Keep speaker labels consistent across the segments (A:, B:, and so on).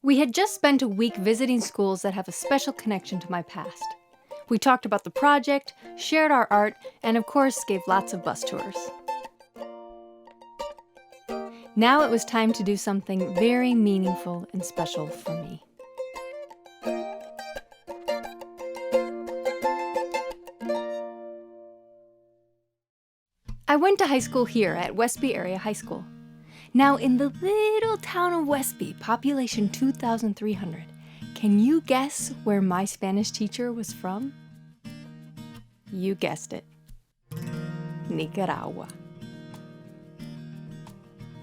A: We had just spent a week visiting schools that have a special connection to my past. We talked about the project, shared our art, and of course gave lots of bus tours. Now it was time to do something very meaningful and special for me. I went to high school here at Westby Area High School. Now in the little town of Westby, population 2,300, can you guess where my Spanish teacher was from? You guessed it, Nicaragua.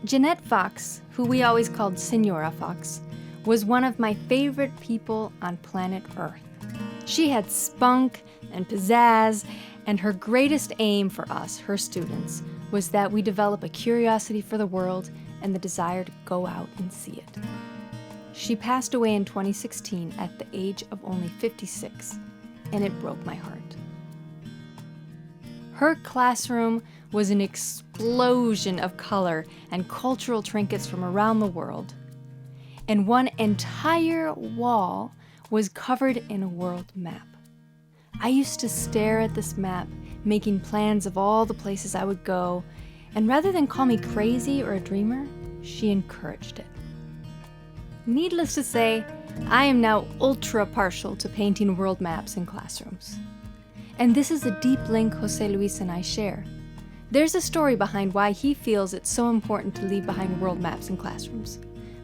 A: Jeanette Fox, who we always called Senora Fox, was one of my favorite people on planet Earth. She had spunk and pizzazz, and her greatest aim for us, her students, was that we develop a curiosity for the world and the desire to go out and see it. She passed away in 2016 at the age of only 56, and it broke my heart. Her classroom was an explosion of color and cultural trinkets from around the world, and one entire wall was covered in a world map. I used to stare at this map, making plans of all the places I would go, and rather than call me crazy or a dreamer, she encouraged it. Needless to say, I am now ultra partial to painting world maps in classrooms. And this is a deep link José Luis and I share. There's a story behind why he feels it's so important to leave behind world maps in classrooms.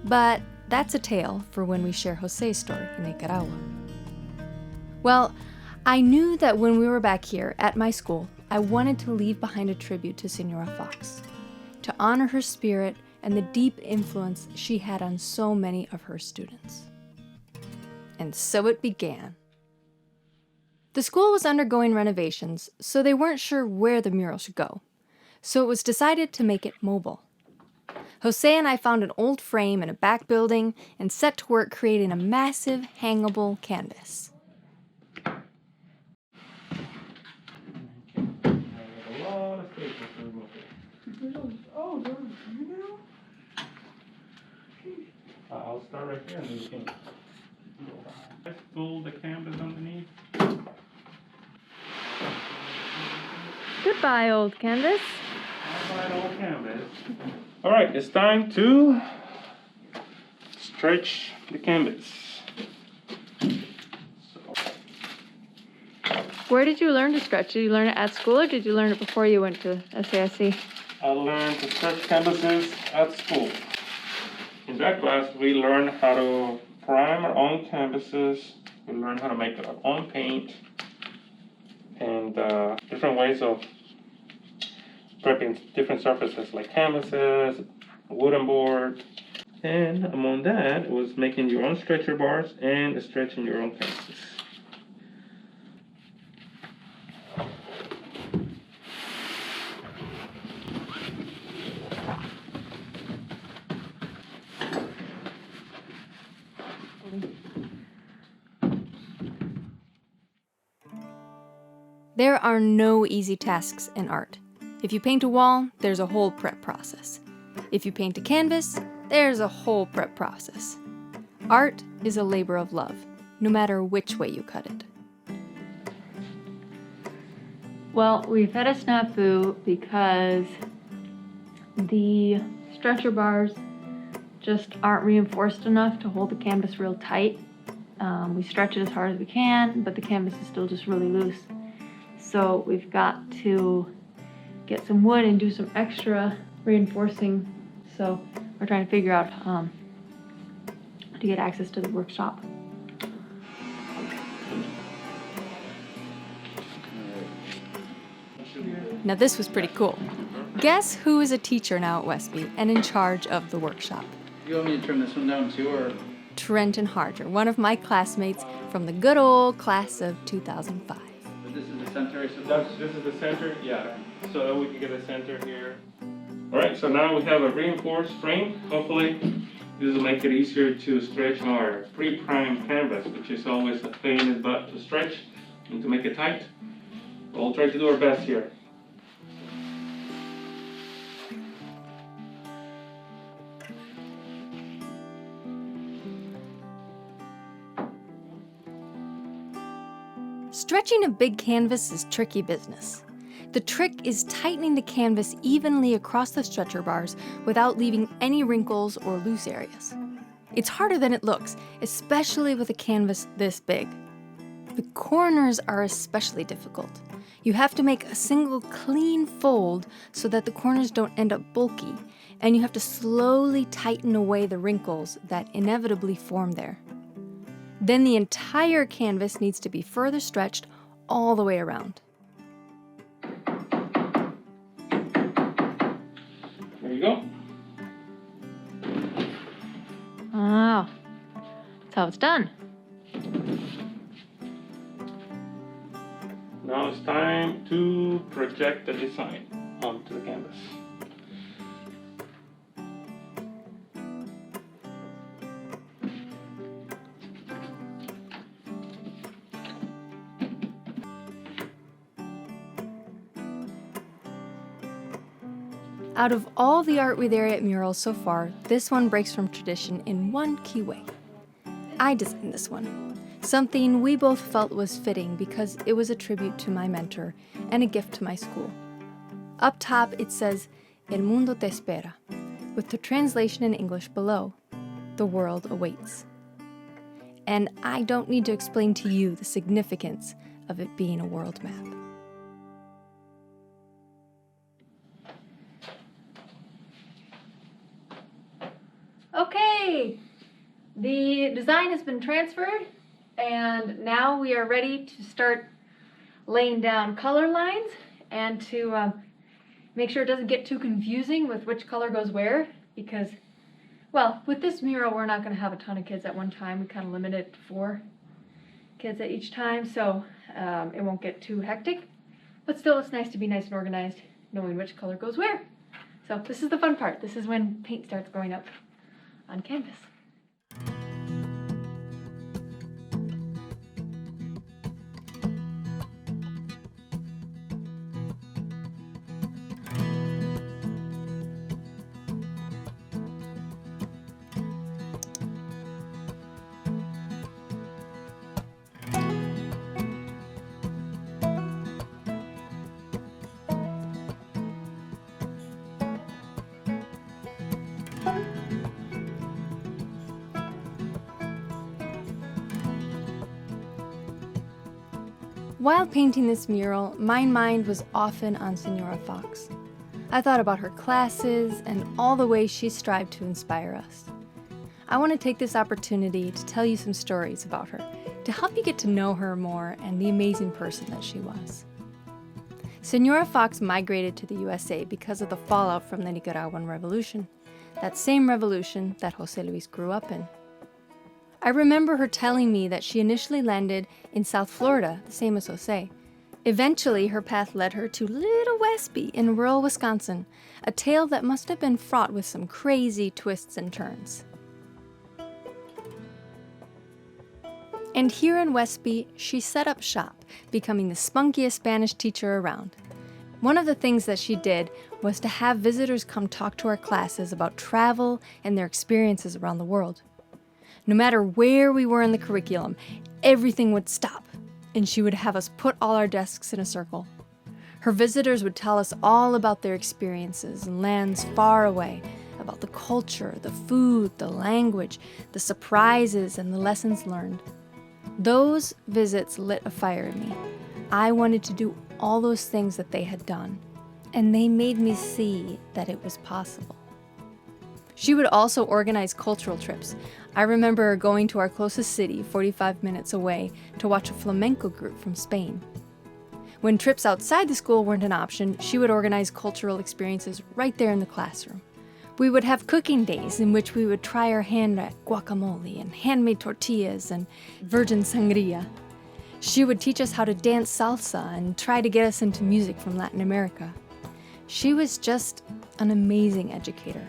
A: But that's a tale for when we share José's story in Nicaragua. Well, I knew that when we were back here at my school, I wanted to leave behind a tribute to Senora Fox, to honor her spirit and the deep influence she had on so many of her students. And so it began. The school was undergoing renovations, so they weren't sure where the mural should go. So it was decided to make it mobile. José and I found an old frame in a back building and set to work creating a massive hangable canvas.
B: I'll start right here and then you can fold the canvas underneath.
A: Goodbye, old canvas.
B: Goodbye, old canvas. All right, it's time to stretch the canvas.
A: Where did you learn to stretch? Did you learn it at school or did you learn it before you went to SAIC?
B: I learned to stretch canvases at school. In that class, we learned how to prime our own canvases. We learned how to make our own paint and different ways of prepping different surfaces like canvases, wooden board. And among that was making your own stretcher bars and stretching your own canvases.
A: There are no easy tasks in art. If you paint a wall, there's a whole prep process. If you paint a canvas, there's a whole prep process. Art is a labor of love, no matter which way you cut it. Well, we've had a snafu because the stretcher bars just aren't reinforced enough to hold the canvas real tight. We stretch it as hard as we can, but the canvas is still just really loose. So we've got to get some wood and do some extra reinforcing. So we're trying to figure out how to get access to the workshop. Now this was pretty cool. Guess who is a teacher now at Westby and in charge of the workshop?
C: You want me to trim this one down too, or?
A: Trenton Harger, one of my classmates from the good old class of 2005.
C: But this is the center,
B: This is the center, yeah. So that we can get a center here. All right, so now we have a reinforced frame. Hopefully, this will make it easier to stretch our pre-primed canvas, which is always a pain in the butt to stretch and to make it tight. We'll try to do our best here.
A: Stretching a big canvas is tricky business. The trick is tightening the canvas evenly across the stretcher bars without leaving any wrinkles or loose areas. It's harder than it looks, especially with a canvas this big. The corners are especially difficult. You have to make a single clean fold so that the corners don't end up bulky, and you have to slowly tighten away the wrinkles that inevitably form there. Then the entire canvas needs to be further stretched all the way around.
B: There you go.
A: Wow, that's how it's done.
B: Now it's time to project the design onto the canvas.
A: Out of all the art with area at Mural so far, this one breaks from tradition in one key way. I designed this one, something we both felt was fitting because it was a tribute to my mentor and a gift to my school. Up top it says, El mundo te espera, with the translation in English below, the world awaits. And I don't need to explain to you the significance of it being a world map. Okay, the design has been transferred, and now we are ready to start laying down color lines and to make sure it doesn't get too confusing with which color goes where, because, well, with this mural we're not going to have a ton of kids at one time. We kind of limit it to 4 kids at each time, so it won't get too hectic, but still it's nice to be nice and organized, knowing which color goes where. So this is the fun part. This is when paint starts going up on canvas. While painting this mural, my mind was often on Senora Fox. I thought about her classes and all the ways she strived to inspire us. I want to take this opportunity to tell you some stories about her, to help you get to know her more and the amazing person that she was. Senora Fox migrated to the USA because of the fallout from the Nicaraguan Revolution, that same revolution that José Luis grew up in. I remember her telling me that she initially landed in South Florida, the same as José. Eventually, her path led her to Little Westby in rural Wisconsin, a tale that must have been fraught with some crazy twists and turns. And here in Westby, she set up shop, becoming the spunkiest Spanish teacher around. One of the things that she did was to have visitors come talk to our classes about travel and their experiences around the world. No matter where we were in the curriculum, everything would stop, and she would have us put all our desks in a circle. Her visitors would tell us all about their experiences in lands far away, about the culture, the food, the language, the surprises, and the lessons learned. Those visits lit a fire in me. I wanted to do all those things that they had done, and they made me see that it was possible. She would also organize cultural trips. I remember going to our closest city, 45 minutes away, to watch a flamenco group from Spain. When trips outside the school weren't an option, she would organize cultural experiences right there in the classroom. We would have cooking days in which we would try our hand at guacamole and handmade tortillas and virgin sangria. She would teach us how to dance salsa and try to get us into music from Latin America. She was just an amazing educator.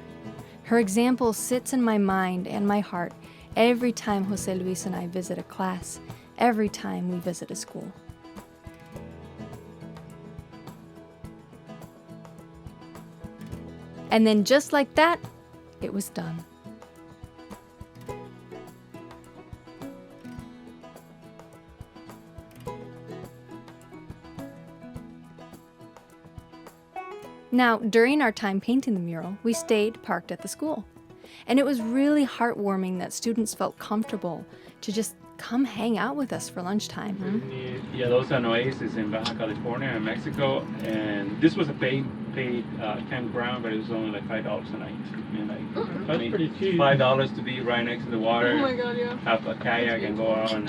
A: Her example sits in my mind and my heart every time José Luis and I visit a class, every time we visit a school. And then just like that, it was done. Now, during our time painting the mural, we stayed parked at the school. And it was really heartwarming that students felt comfortable to just come hang out with us for lunchtime.
D: Yeah, those are Oasis in Baja California and Mexico, and this was a paid campground, but it was only like $5 a night. And like,
B: That's pretty cheap.
D: $5 to be right next to the water.
E: Oh my god, yeah.
D: Have a kayak and go out and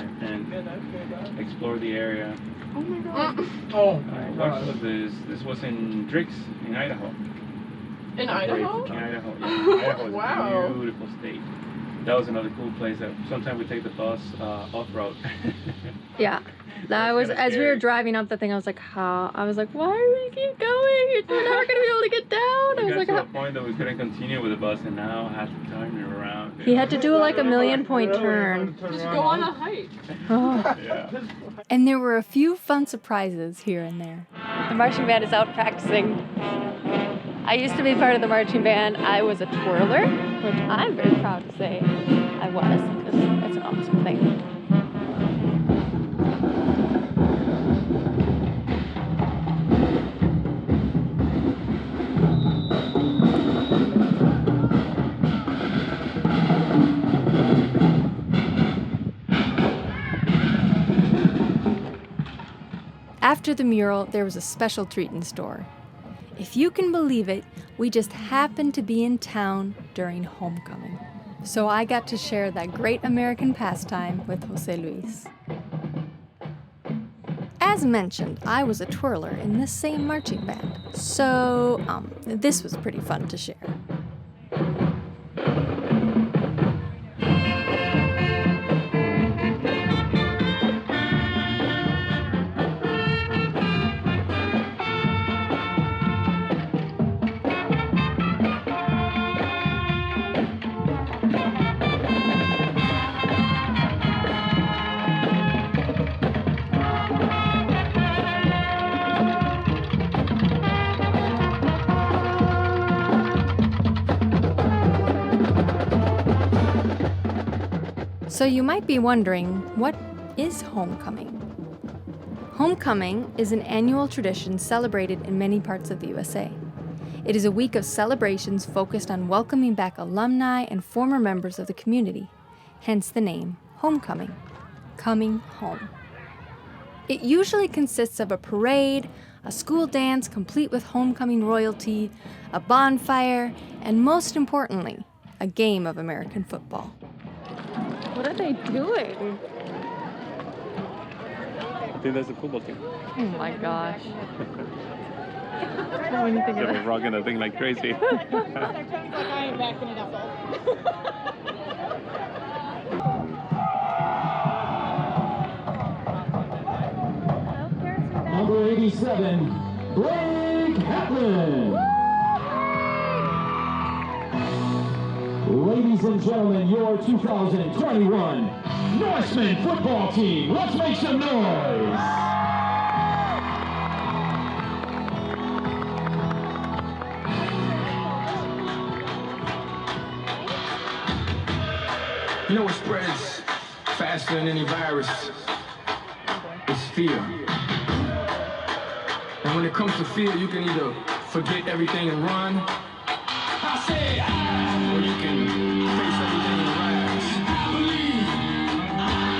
D: explore the area.
E: Oh my god.
B: Oh,
D: What was this? This was in Drix, in Idaho.
E: In Idaho?
D: In Idaho, yeah. Idaho is
E: Wow.
D: a beautiful state. That was another cool place that sometimes we take the bus off-road.
A: Yeah, that was, as we were driving up the thing, I was like, why do we keep going? We're never gonna be able to get down. I
D: We
A: was
D: got
A: like,
D: to a point that we couldn't continue with the bus, and now had to turn it around.
A: he had to do like a 1,000,000-point turn.
E: Just go on a hike.
A: Oh.
D: Yeah.
A: And there were a few fun surprises here and there. The marching band is out practicing. I used to be part of the marching band. I was a twirler, which I'm very proud to say I was, because it's an awesome thing. After the mural, there was a special treat in store. If you can believe it, we just happened to be in town during homecoming. So I got to share that great American pastime with José Luis. As mentioned, I was a twirler in this same marching band, so this was pretty fun to share. So you might be wondering, what is homecoming? Homecoming is an annual tradition celebrated in many parts of the USA. It is a week of celebrations focused on welcoming back alumni and former members of the community, hence the name homecoming, coming home. It usually consists of a parade, a school dance complete with homecoming royalty, a bonfire, and most importantly, a game of American football. What are they doing?
D: I think that's a football team.
A: Oh my gosh. When you think of
D: They're
A: that.
D: rocking that thing like crazy.
E: Their tone's like I ain't backing it up.
F: Number 87, Blake Kaplan. Ladies and gentlemen, your 2021 Norseman football team. Let's make some noise.
G: You know what spreads faster than any virus? It's fear. And when it comes to fear, you can either forget everything and run, I say, or you can face everything and rise. I believe.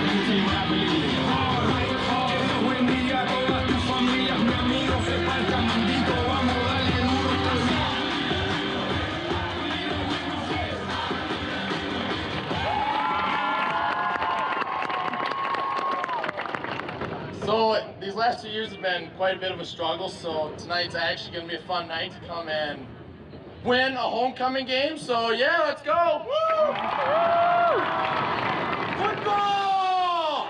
G: And you think I believe. Buen día, todas tus familias, mi amigo, se falta maldito, vamos a darle duro esta
H: So these last 2 years have been quite a bit of a struggle, so tonight's actually going to be a fun night to come and win a homecoming game. So yeah, let's go! Woo! Football!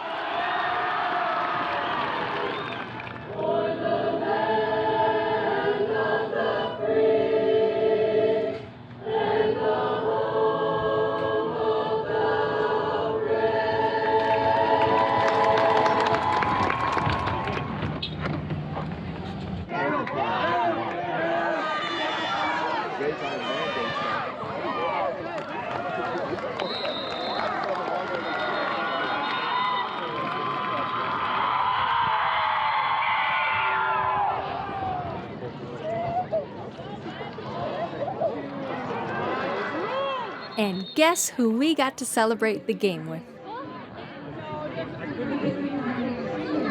A: And guess who we got to celebrate the game with?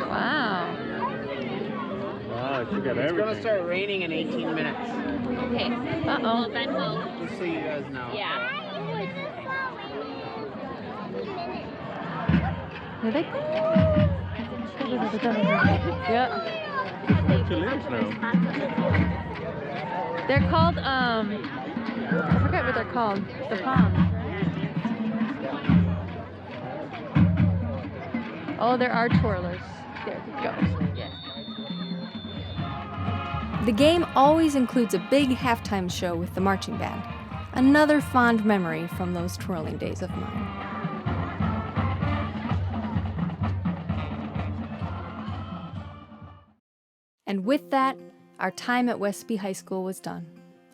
A: Wow.
D: Wow, she got
I: It's
D: everything.
I: gonna start raining in 18 minutes.
E: Okay.
A: Uh-oh.
E: Then we'll.
I: Just so you guys know.
E: Yeah.
A: Here they go. Yep.
D: What you live now?
A: They're called, I forget what they're called. The palms, right? Oh, there are twirlers. There we go. The game always includes a big halftime show with the marching band. Another fond memory from those twirling days of mine. And with that, our time at Westby High School was done.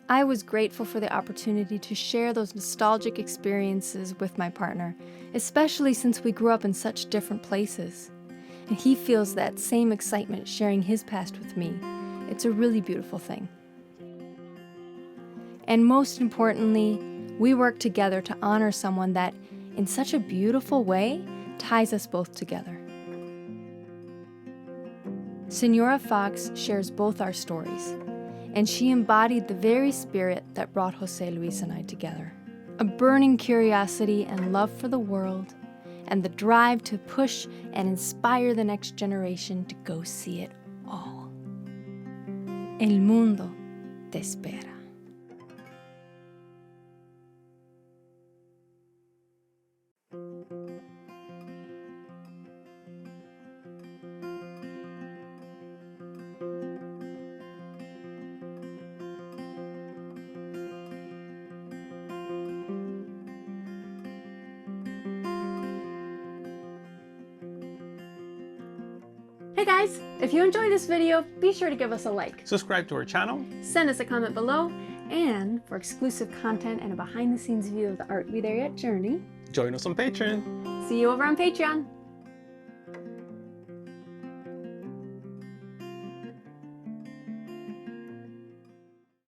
A: I was grateful for the opportunity to share those nostalgic experiences with my partner, especially since we grew up in such different places. And he feels that same excitement sharing his past with me. It's a really beautiful thing. And most importantly, we work together to honor someone that, in such a beautiful way, ties us both together. Senora Fox shares both our stories, and she embodied the very spirit that brought José Luis and I together. A burning curiosity and love for the world, and the drive to push and inspire the next generation to go see it all. El mundo te espera. Hey guys, if you enjoyed this video, be sure to give us a like.
J: Subscribe to our channel.
A: Send us a comment below, and for exclusive content and a behind-the-scenes view of the Art We There Yet journey,
J: Join us on Patreon.
A: see you over on Patreon.